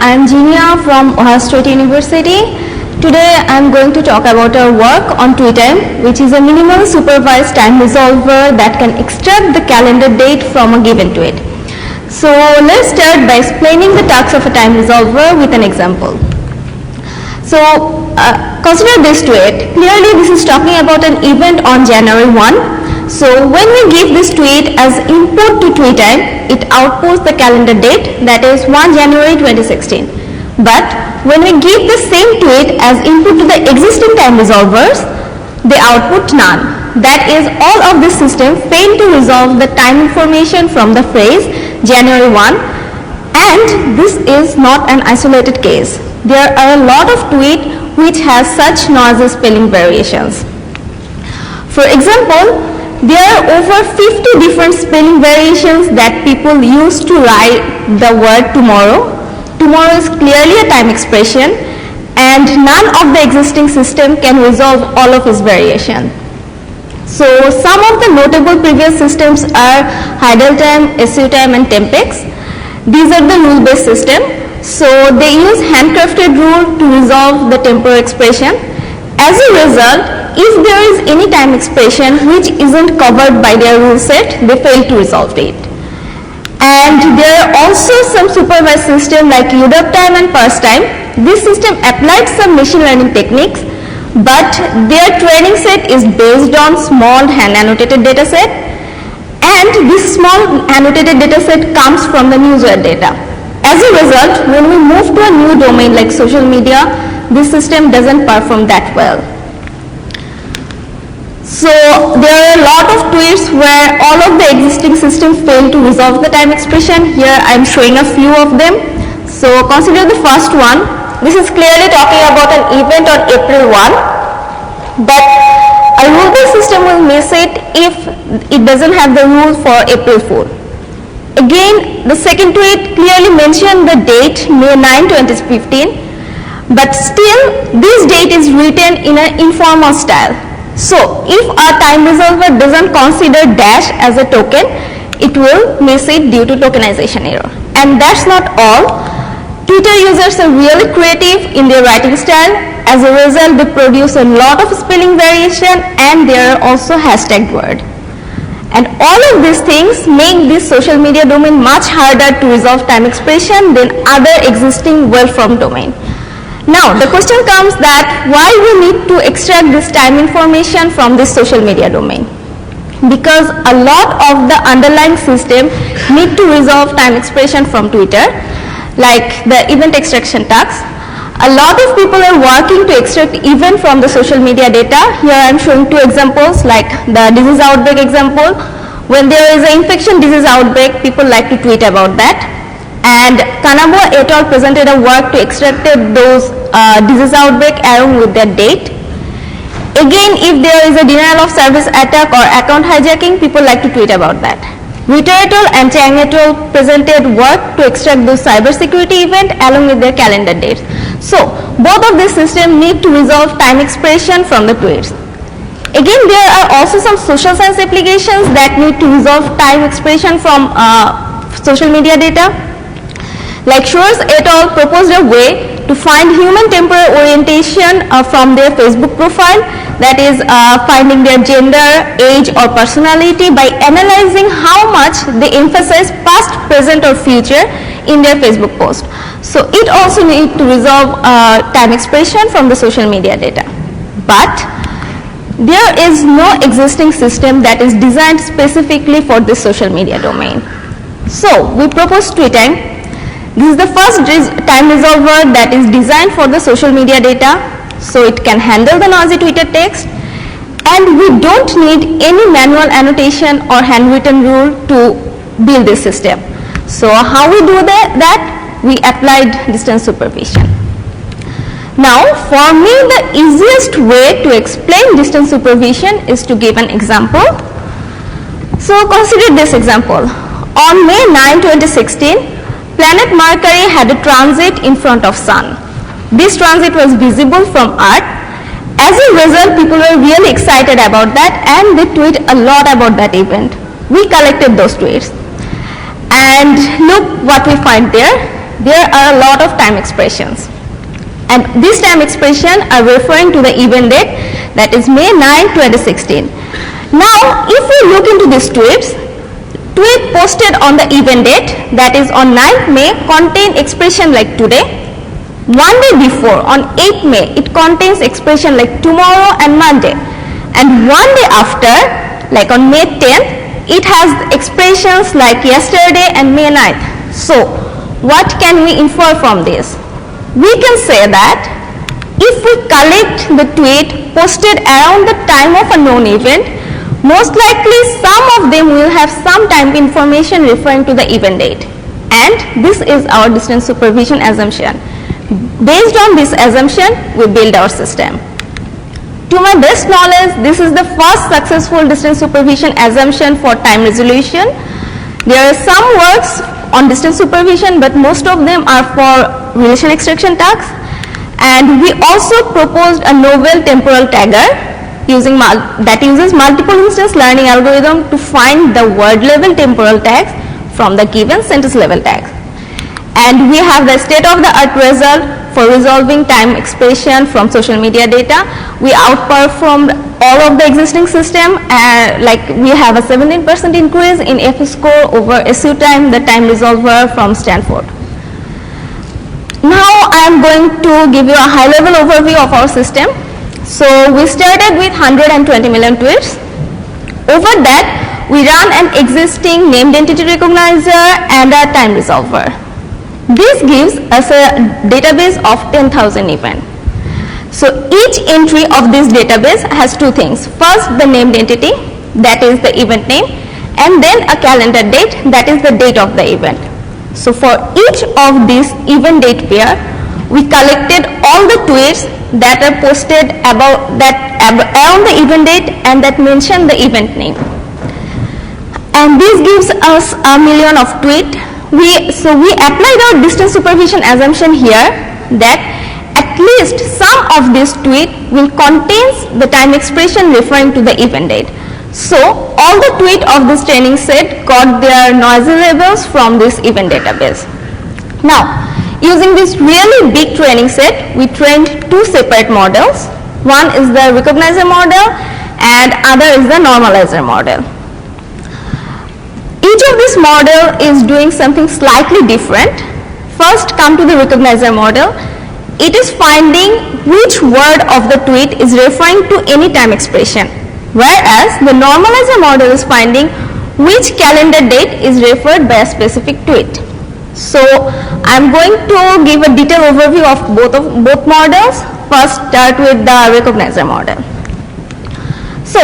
I am Jinia from Ohio State University. Today I am going to talk about our work on TweeTime, which is a minimal supervised time resolver that can extract the calendar date from a given tweet. So let's start by explaining the tasks of a time resolver with an example. So consider this tweet. Clearly this is talking about an event on January 1. So when we give this tweet as input to TweeTime, it outputs the calendar date, that is 1 January 2016. But when we give the same tweet as input to the existing time resolvers, they output none. That is, all of this system fail to resolve the time information from the phrase January 1, and this is not an isolated case. There are a lot of tweets which has such noisy spelling variations. For example, there are over 50 different spelling variations that people use to write the word tomorrow. Tomorrow is clearly a time expression, and none of the existing system can resolve all of its variation. So some of the notable previous systems are HeidelTime, SUTime, and Tempex. These are the rule-based system. So they use handcrafted rule to resolve the temporal expression. As a result, if there is any time expression which isn't covered by their rule set, they fail to resolve it. And there are also some supervised systems like UWTime and ParseTime. This system applied some machine learning techniques, but their training set is based on small hand annotated data set, and this small annotated data set comes from the newswire data. As a result, when we move to a new domain like social media, this system doesn't perform that well. So there are a lot of tweets where all of the existing systems fail to resolve the time expression. Here I am showing a few of them. So consider the first one. This is clearly talking about an event on April 1, but a rule-based system will miss it if it doesn't have the rule for April 4. Again, the second tweet clearly mentioned the date May 9, 2015, but still this date is written in an informal style. So if our time resolver doesn't consider dash as a token, it will miss it due to tokenization error. And that's not all. Twitter users are really creative in their writing style. As a result, they produce a lot of spelling variation, and there are also hashtag words. And all of these things make this social media domain much harder to resolve time expression than other existing well-formed domain. Now, the question comes that why we need to extract this time information from this social media domain? Because a lot of the underlying system need to resolve time expression from Twitter, like the event extraction tasks. A lot of people are working to extract event from the social media data. Here I am showing two examples, like the disease outbreak example. When there is an infection disease outbreak, people like to tweet about that. And Kanabo et al. Presented a work to extract those disease outbreak along with their date. Again, if there is a denial of service attack or account hijacking, people like to tweet about that. Ritter et al. And Chang et al. Presented work to extract those cybersecurity events along with their calendar dates. So both of these systems need to resolve time expression from the tweets. Again, there are also some social science applications that need to resolve time expression from social media data. Like Schwartz et al. Proposed a way to find human temporal orientation from their Facebook profile, that is finding their gender, age or personality by analyzing how much they emphasize past, present or future in their Facebook post. So it also needs to resolve time expression from the social media data. But there is no existing system that is designed specifically for this social media domain. So we propose TweeTime. This is the first time resolver that is designed for the social media data, so it can handle the noisy Twitter text, and we don't need any manual annotation or handwritten rule to build this system. So how we do that? We applied distance supervision. Now, for me, the easiest way to explain distance supervision is to give an example. So consider this example. On May 9, 2016, planet Mercury had a transit in front of Sun. This transit was visible from Earth. As a result, people were really excited about that, and they tweet a lot about that event. We collected those tweets. And look what we find there. there are a lot of time expressions. And this time expression are referring to the event date, that is May 9, 2016. Now, if we look into these tweet posted on the event date, that is on 9th May, contain expression like today. One day before, on 8th May, it contains expression like tomorrow and Monday. And one day after, like on May 10th, it has expressions like yesterday and May 9th. So, what can we infer from this? We can say that if we collect the tweet posted around the time of a known event, most likely some of them will have some time information referring to the event date. And this is our distance supervision assumption. Based on this assumption, we build our system. To my best knowledge, this is the first successful distance supervision assumption for time resolution. There are some works on distance supervision, but most of them are for relation extraction tasks. And we also proposed a novel temporal tagger that uses multiple instance learning algorithm to find the word level temporal tags from the given sentence level tags. And we have the state-of-the-art result for resolving time expression from social media data. We outperformed all of the existing system, like we have a 17% increase in F score over SU time, the time resolver from Stanford. Now I am going to give you a high-level overview of our system. So we started with 120 million tweets. Over that, we run an existing named entity recognizer and a time resolver. This gives us a database of 10,000 events. So each entry of this database has two things. First, the named entity, that is the event name, and then a calendar date, that is the date of the event. So for each of these event date pair, we collected all the tweets that are posted around the event date and that mention the event name. And this gives us a million of tweets. So we applied our distance supervision assumption here that at least some of this tweet will contains the time expression referring to the event date. So all the tweet of this training set got their noisy labels from this event database. Now, using this really big training set, we trained two separate models. One is the recognizer model and other is the normalizer model. Each of this model is doing something slightly different. First, come to the recognizer model. It is finding which word of the tweet is referring to any time expression, whereas the normalizer model is finding which calendar date is referred by a specific tweet. So I am going to give a detailed overview of both models. First, start with the recognizer model. So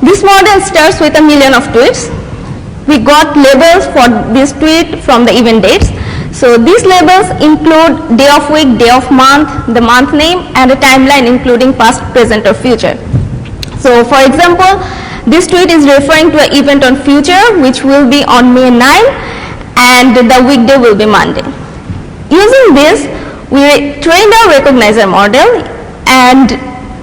this model starts with a million of tweets. We got labels for this tweet from the event dates. So these labels include day of week, day of month, the month name, and a timeline including past, present, or future. So for example, this tweet is referring to an event on future which will be on May 9 and the weekday will be Monday. Using this, we trained our recognizer model, and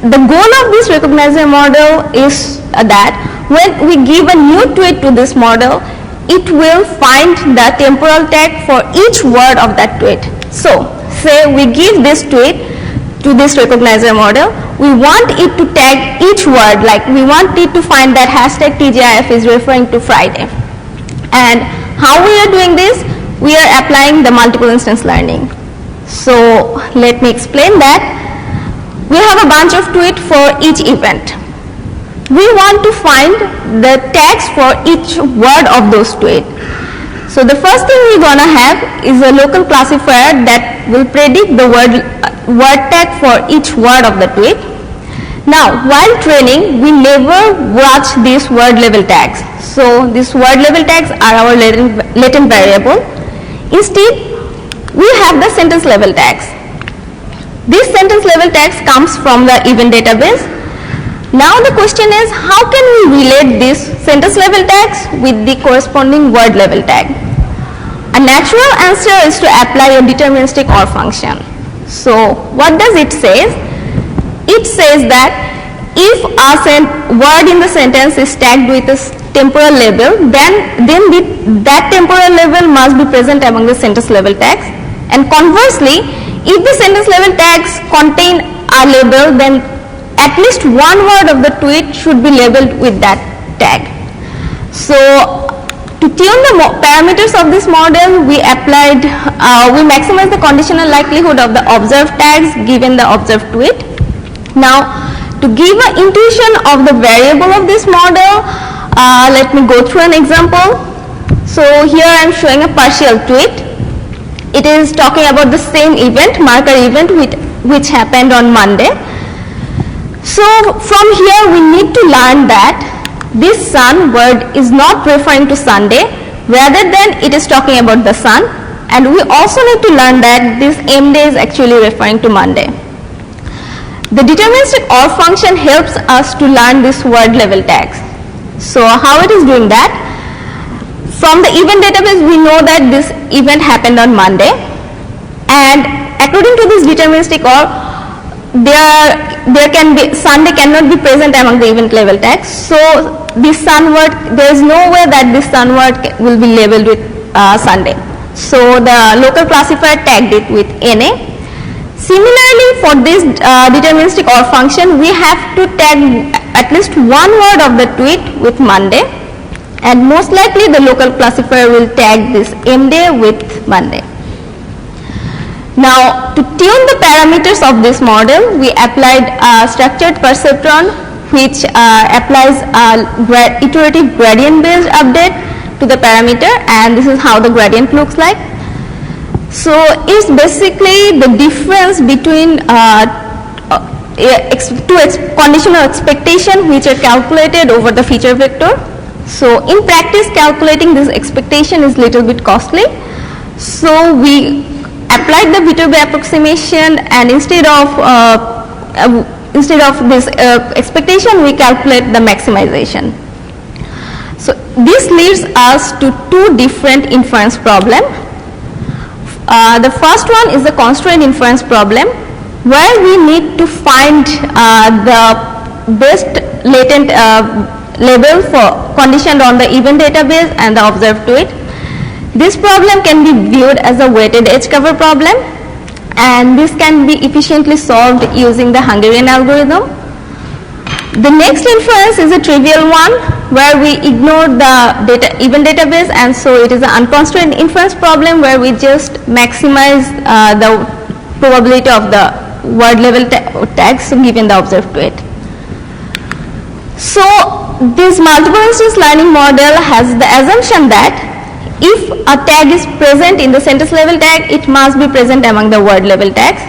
the goal of this recognizer model is that when we give a new tweet to this model, it will find the temporal tag for each word of that tweet. So, say we give this tweet to this recognizer model, we want it to tag each word, like we want it to find that hashtag TGIF is referring to Friday. And how we are doing this? We are applying the multiple instance learning. So, let me explain that. We have a bunch of tweets for each event. We want to find the tags for each word of those tweets. So the first thing we're going to have is a local classifier that will predict the word tag for each word of the tweet. Now, while training, we never watch these word level tags. So these word level tags are our latent variable. Instead, we have the sentence level tags. These sentence level tags comes from the event database. Now the question is, how can we relate these sentence level tags with the corresponding word level tag? A natural answer is to apply a deterministic OR function. So what does it say? It says that if a word in the sentence is tagged with a temporal label, then that temporal label must be present among the sentence level tags. And conversely, if the sentence level tags contain a label, then at least one word of the tweet should be labeled with that tag. So to tune the parameters of this model, we maximize the conditional likelihood of the observed tags given the observed tweet. Now, to give an intuition of the variable of this model, let me go through an example. So here I am showing a partial tweet. It is talking about the same event, marker event, which happened on Monday. So from here we need to learn that this sun word is not referring to Sunday, rather than it is talking about the sun, and we also need to learn that this M day is actually referring to Monday. The deterministic OR function helps us to learn this word level tags. So how it is doing that? From the event database we know that this event happened on Monday, and according to this deterministic OR, there can be Sunday cannot be present among the event level tags. So this sun word, there is no way that this sun word will be labeled with Sunday. So the local classifier tagged it with NA. Similarly, for this deterministic OR function, we have to tag at least one word of the tweet with Monday, and most likely the local classifier will tag this M day with Monday. Now, to tune the parameters of this model, we applied a structured perceptron which applies a iterative gradient based update to the parameter, and this is how the gradient looks like. So it's basically the difference between two conditional expectation which are calculated over the feature vector. So in practice, calculating this expectation is little bit costly. So we applied the Viterbi approximation, and instead of this expectation, we calculate the maximization. So this leads us to two different inference problems. The first one is the constraint inference problem, where we need to find the best latent label for conditioned on the event database and the observed tweet. This problem can be viewed as a weighted edge cover problem, and this can be efficiently solved using the Hungarian algorithm. The next inference is a trivial one, where we ignore the event database, and so it is an unconstrained inference problem where we just maximize the probability of the word level tags given the observed tweet. So this multiple instance learning model has the assumption that if a tag is present in the sentence level tag, it must be present among the word level tags.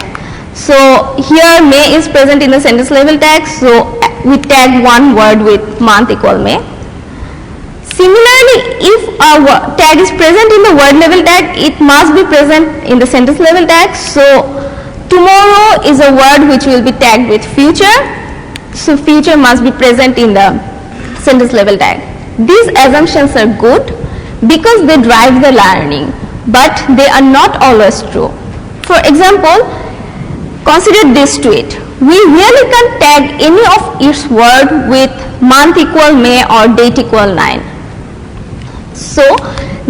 So here May is present in the sentence level tag, so we tag one word with month equal May. Similarly, if a tag is present in the word level tag, it must be present in the sentence level tag. So tomorrow is a word which will be tagged with future, so future must be present in the sentence level tag. These assumptions are good because they drive the learning, but they are not always true. For example, consider this tweet. We really can't tag any of its word with month equal May or date equal 9. So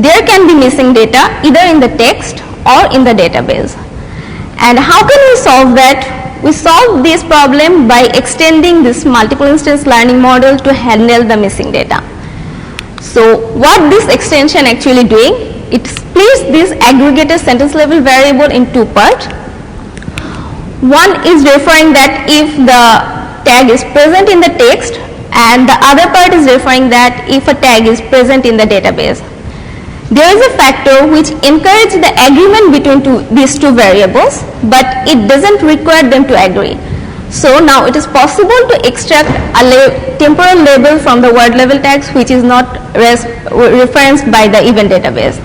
there can be missing data either in the text or in the database. And how can we solve that? We solve this problem by extending this multiple instance learning model to handle the missing data. So what this extension actually doing? It splits this aggregated sentence level variable in two parts. One is referring that if the tag is present in the text, and the other part is referring that if a tag is present in the database. There is a factor which encourages the agreement between these two variables, but it doesn't require them to agree. So now it is possible to extract a temporal label from the word level tags which is not referenced by the event database.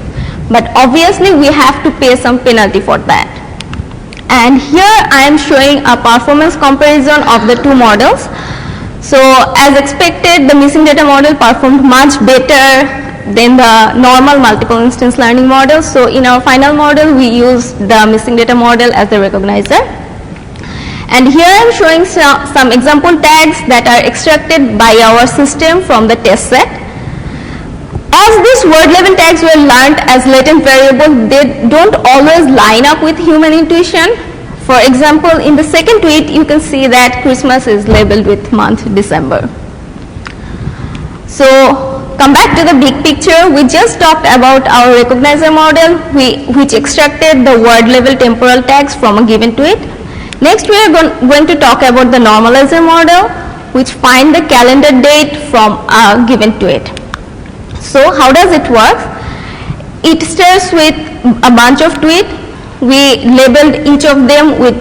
But obviously we have to pay some penalty for that. And here I am showing a performance comparison of the two models. So as expected, the missing data model performed much better than the normal multiple instance learning model. So in our final model, we use the missing data model as the recognizer. And here I am showing some example tags that are extracted by our system from the test set. As these word level tags were learned as latent variable, they don't always line up with human intuition. For example, in the second tweet, you can see that Christmas is labeled with month December. So, come back to the big picture. We just talked about our recognizer model, which extracted the word level temporal tags from a given tweet. Next, we are going to talk about the normalizer model, which find the calendar date from a given tweet. So, how does it work? It starts with a bunch of tweets. We labeled each of them with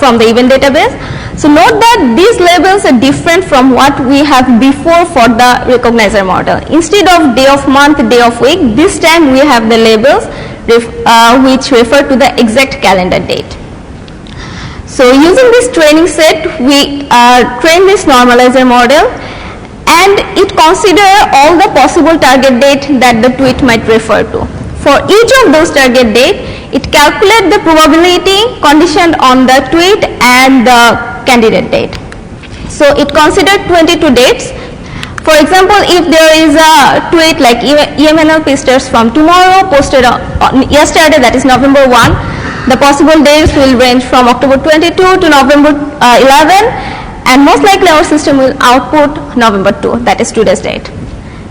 from the event database. So note that these labels are different from what we have before for the recognizer model. Instead of day of month, day of week, this time we have the labels which refer to the exact calendar date. So using this training set, we train this normalizer model, and it considers all the possible target date that the tweet might refer to. For each of those target date, it calculates the probability conditioned on the tweet and the candidate date. So it considered 22 dates. For example, if there is a tweet like EMNL pisters from tomorrow posted on yesterday, that is November 1, the possible dates will range from October 22 to November 11, and most likely our system will output November 2, that is today's date.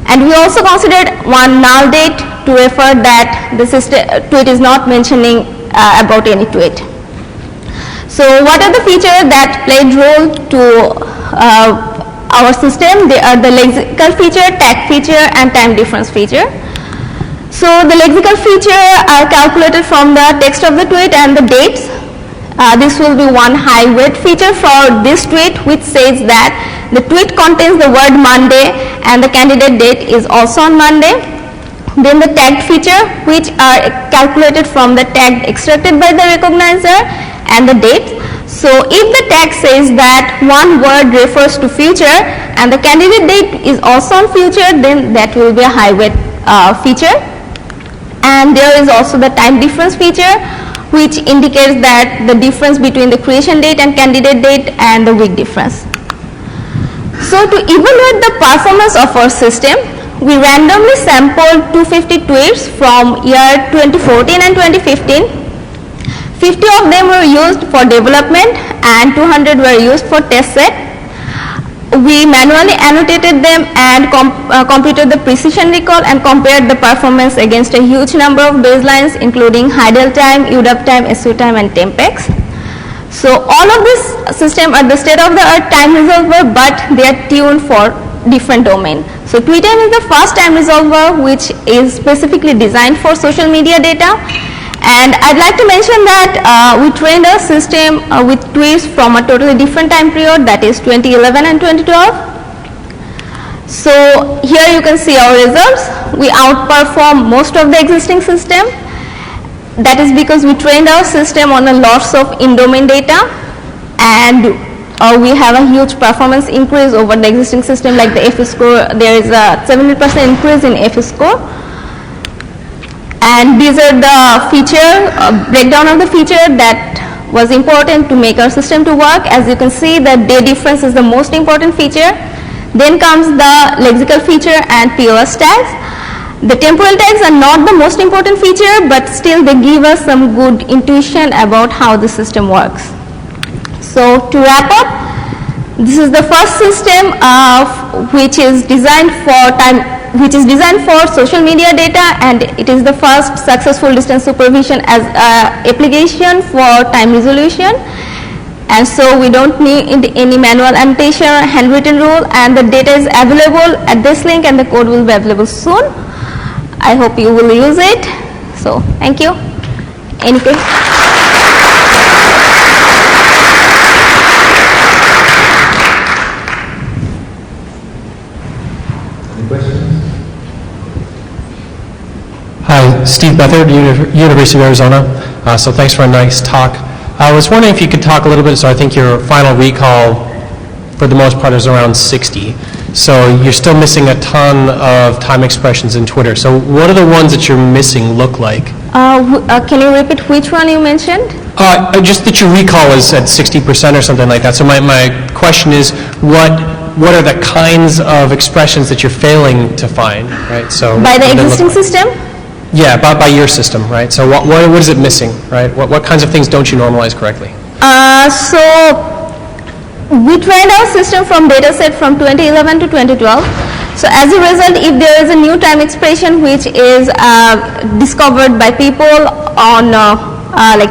And we also considered one null date to refer that the tweet is not mentioning about any tweet. So what are the features that played role to our system? They are the lexical feature, tag feature, and time difference feature. So the lexical feature are calculated from the text of the tweet and the dates. This will be one high weight feature for this tweet, which says that the tweet contains the word Monday and the candidate date is also on Monday. Then the tagged feature, which are calculated from the tag extracted by the recognizer and the date. So if the tag says that one word refers to future and the candidate date is also on future, then that will be a high weight feature. And there is also the time difference feature, which indicates that the difference between the creation date and candidate date and the week difference. So to evaluate the performance of our system, we randomly sampled 250 tweets from year 2014 and 2015. 50 of them were used for development and 200 were used for test set. We manually annotated them and computed the precision recall and compared the performance against a huge number of baselines, including idle time, UDAP time, SU time, and Tempex. So all of this system are the state-of-the-art time resolver, but they are tuned for different domain. So TweetTime is the first time resolver which is specifically designed for social media data. And I'd like to mention that we trained a system with tweets from a totally different time period, that is 2011 and 2012. So here you can see our results. We outperform most of the existing system. That is because we trained our system on a lots of in-domain data, and we have a huge performance increase over the existing system like the FE score. There is a 70% increase in FE score. And these are the feature, breakdown of the feature that was important to make our system to work. As you can see, the day difference is the most important feature. Then comes the lexical feature and POS tags. The temporal tags are not the most important feature, but still they give us some good intuition about how the system works. So to wrap up, this is the first system which is designed for social media data, and it is the first successful distance supervision as application for time resolution. And so we don't need any manual annotation or handwritten rule, and the data is available at this link and the code will be available soon. I hope you will use it. So thank you. Any questions? Hi, Steve Beathard, University of Arizona. So thanks for a nice talk. I was wondering if you could talk a little bit, so I think your final recall for the most part is around 60. So you're still missing a ton of time expressions in Twitter. So what are the ones that you're missing look like? Can you repeat which one you mentioned? Just that your recall is at 60% or something like that. So my question is, what what are the kinds of expressions that you're failing to find, right? So By the what do they look existing like? system? Yeah, by your system, right? So what is it missing, right? What kinds of things don't you normalize correctly? So we trained our system from data set from 2011 to 2012. So as a result, if there is a new time expression which is discovered by people on like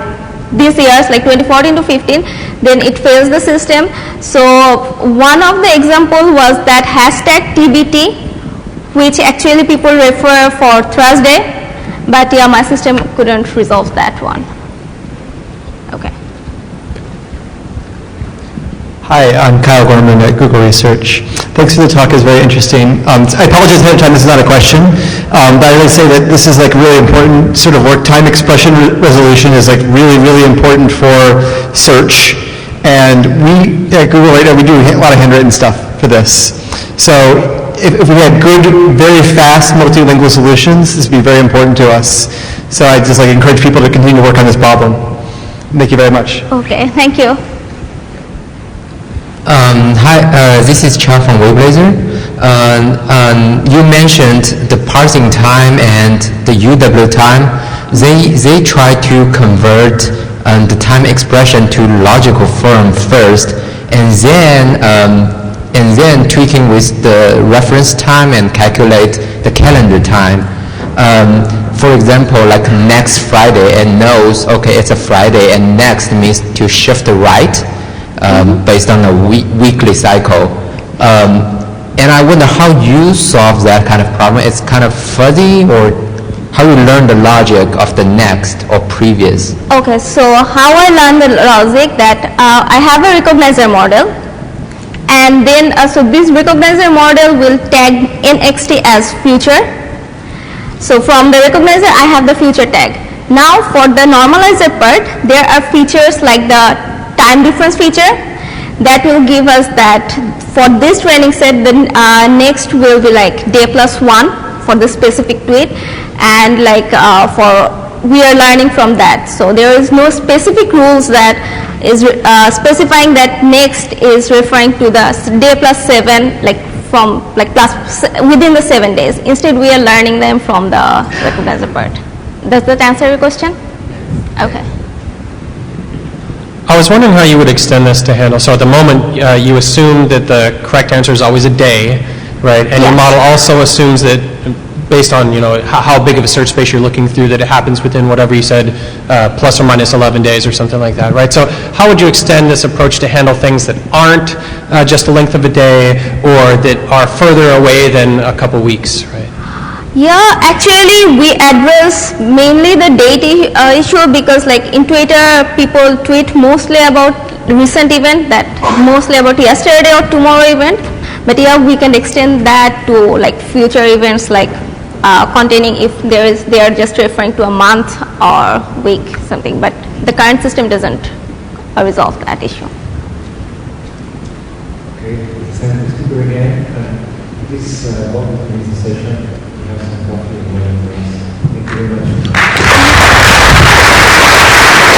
these years, like 2014 to 15, then it fails the system. So one of the example was that hashtag TBT, which actually people refer for Thursday, but yeah, my system couldn't resolve that one. Okay. Hi, I'm Kyle Gorman at Google Research. Thanks for the talk, it's very interesting. I apologize ahead of time, this is not a question, but I would say that this is like really important sort of work. Time expression resolution is like really, really important for search. And we at Google right now, we do a lot of handwritten stuff for this. So if we had good, very fast multilingual solutions, this would be very important to us. So I just like encourage people to continue to work on this problem. Thank you very much. Okay, thank you. Hi, this is Cha from Weblazer. You mentioned the parsing time and the UW time. They try to convert the time expression to logical form first, and then tweaking with the reference time and calculate the calendar time. For example, like next Friday, and knows, okay, it's a Friday, and next means to shift right. Based on a weekly cycle. And I wonder how you solve that kind of problem. It's kind of fuzzy, or how you learn the logic of the next or previous. Okay, so how I learn the logic that I have a recognizer model, and then so this recognizer model will tag NXT as future. So from the recognizer I have the future tag. Now for the normalizer part, there are features like the time difference feature that will give us that for this training set, the next will be like day plus 1 for the specific tweet, and like we are learning from that. So there is no specific rules that is specifying that next is referring to the day plus 7, like from like plus within the 7 days. Instead, we are learning them from the recognizer part. Does that answer your question? Okay. I was wondering how you would extend this to handle, so at the moment, you assume that the correct answer is always a day, right? And your Yes. model also assumes that, based on, how big of a search space you're looking through, that it happens within whatever you said, plus or minus 11 days or something like that, right? So how would you extend this approach to handle things that aren't just the length of a day, or that are further away than a couple weeks, right? Yeah, actually we address mainly the date issue, because like in Twitter people tweet mostly about recent event, that mostly about yesterday or tomorrow event, but yeah, we can extend that to like future events, like containing if they are just referring to a month or week something, but the current system doesn't resolve that issue. Okay, thank the speaker again. This welcome to the session. We have some coffee and wine. Thank you very much.